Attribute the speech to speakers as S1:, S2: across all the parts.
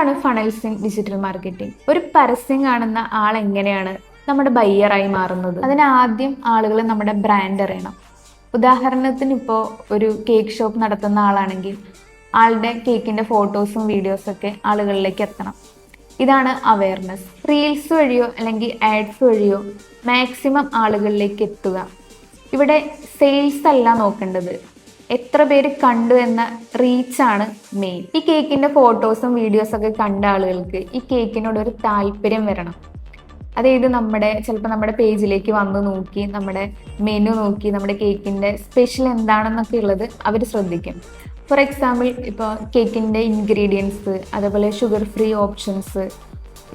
S1: എന്താണ് funnels in digital marketing? ഒരു പരസ്യം കാണുന്ന ആൾ എങ്ങനെയാണ് നമ്മുടെ ബയ്യറായി മാറുന്നത്? അതിന് ആദ്യം ആളുകൾ നമ്മുടെ ബ്രാൻഡ് അറിയണം. ഉദാഹരണത്തിന് ഇപ്പോൾ ഒരു കേക്ക് ഷോപ്പ് നടത്തുന്ന ആളാണെങ്കിൽ ആളുടെ കേക്കിൻ്റെ ഫോട്ടോസും വീഡിയോസൊക്കെ ആളുകളിലേക്ക് എത്തണം. ഇതാണ് അവയർനെസ്. റീൽസ് വഴിയോ അല്ലെങ്കിൽ ആഡ്സ് വഴിയോ മാക്സിമം ആളുകളിലേക്ക് എത്തുക. ഇവിടെ സെയിൽസ് അല്ല നോക്കേണ്ടത്, എത്ര പേര് കണ്ടു എന്ന റീച്ചാണ് മെയിൻ. ഈ കേക്കിൻ്റെ ഫോട്ടോസും വീഡിയോസൊക്കെ കണ്ട ആളുകൾക്ക് ഈ കേക്കിനോട് ഒരു താല്പര്യം വരണം. അതായത് ചിലപ്പോൾ നമ്മുടെ പേജിലേക്ക് വന്ന് നോക്കി, നമ്മുടെ മെനു നോക്കി, നമ്മുടെ കേക്കിൻ്റെ സ്പെഷ്യൽ എന്താണെന്നൊക്കെ ഉള്ളത് അവർ ശ്രദ്ധിക്കും. ഫോർ എക്സാമ്പിൾ, ഇപ്പോൾ കേക്കിൻ്റെ ഇൻഗ്രീഡിയൻസ്, അതേപോലെ ഷുഗർ ഫ്രീ ഓപ്ഷൻസ്,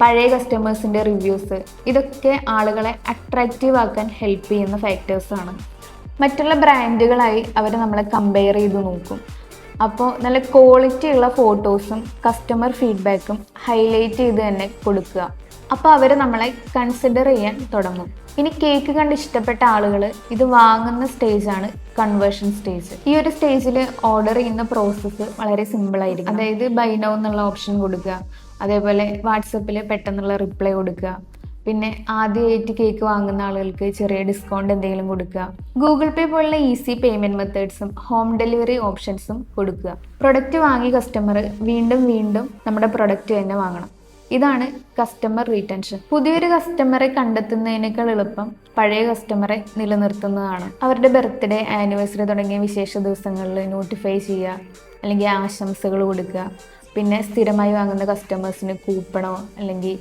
S1: പഴയ കസ്റ്റമേഴ്സിൻ്റെ റിവ്യൂസ്, ഇതൊക്കെ ആളുകളെ അട്രാക്റ്റീവ് ആക്കാൻ ഹെൽപ്പ് ചെയ്യുന്ന ഫാക്ടേഴ്സാണ്. മറ്റുള്ള ബ്രാൻഡുകളായി അവർ നമ്മളെ കമ്പയർ ചെയ്ത് നോക്കും. അപ്പോൾ നല്ല ക്വാളിറ്റി ഉള്ള ഫോട്ടോസും കസ്റ്റമർ ഫീഡ്ബാക്കും ഹൈലൈറ്റ് ചെയ്ത് തന്നെ കൊടുക്കുക. അപ്പോൾ അവർ നമ്മളെ കൺസിഡർ ചെയ്യാൻ തുടങ്ങും. ഇനി കേക്ക് കണ്ട് ഇഷ്ടപ്പെട്ട ആളുകൾ ഇത് വാങ്ങുന്ന സ്റ്റേജാണ് കൺവേർഷൻ സ്റ്റേജ്. ഈ ഒരു സ്റ്റേജിൽ ഓർഡർ ചെയ്യുന്ന പ്രോസസ്സ് വളരെ സിമ്പിളായിരിക്കും. അതായത് ബൈ നൗ എന്നുള്ള ഓപ്ഷൻ കൊടുക്കുക, അതേപോലെ വാട്സപ്പിൽ പെട്ടെന്നുള്ള റിപ്ലൈ കൊടുക്കുക, പിന്നെ ആദ്യമായിട്ട് കേക്ക് വാങ്ങുന്ന ആളുകൾക്ക് ചെറിയ ഡിസ്കൗണ്ട് എന്തെങ്കിലും കൊടുക്കുക, ഗൂഗിൾ പേ പോലുള്ള ഈസി പേയ്മെൻറ്റ് മെത്തേഡ്സും ഹോം ഡെലിവറി ഓപ്ഷൻസും കൊടുക്കുക. പ്രൊഡക്റ്റ് വാങ്ങിയ കസ്റ്റമർ വീണ്ടും വീണ്ടും നമ്മുടെ പ്രൊഡക്റ്റ് തന്നെ വാങ്ങണം. ഇതാണ് കസ്റ്റമർ റീറ്റൻഷൻ. പുതിയൊരു കസ്റ്റമറെ കണ്ടെത്തുന്നതിനേക്കാൾ എളുപ്പം പഴയ കസ്റ്റമറെ നിലനിർത്തുന്നതാണ്. അവരുടെ ബർത്ത്ഡേ, ആനിവേഴ്സറി തുടങ്ങിയ വിശേഷ ദിവസങ്ങളിൽ നോട്ടിഫൈ ചെയ്യുക, അല്ലെങ്കിൽ ആശംസകൾ കൊടുക്കുക. പിന്നെ സ്ഥിരമായി വാങ്ങുന്ന കസ്റ്റമേഴ്സിന് കൂപ്പണോ അല്ലെങ്കിൽ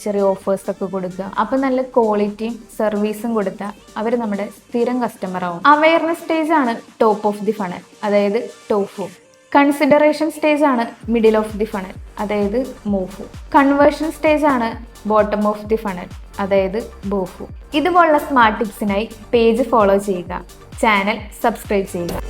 S1: ചെറിയ ഓഫേഴ്സൊക്കെ കൊടുക്കുക. അപ്പം നല്ല ക്വാളിറ്റിയും സർവീസും കൊടുത്താൽ അവർ നമ്മുടെ സ്ഥിരം കസ്റ്റമറാവും. അവയർനെസ് സ്റ്റേജാണ് ടോപ്പ് ഓഫ് ദി ഫണൽ, അതായത് ടോഫു. കൺസിഡറേഷൻ സ്റ്റേജ് ആണ് മിഡിൽ ഓഫ് ദി ഫണൽ, അതായത് മോഫു. കൺവേർഷൻ സ്റ്റേജ് ആണ് ബോട്ടം ഓഫ് ദി ഫണൽ, അതായത് ബോഫു. ഇതുപോലുള്ള സ്മാർട്ട് ടിപ്സിനായി പേജ് ഫോളോ ചെയ്യുക, ചാനൽ സബ്സ്ക്രൈബ് ചെയ്യുക.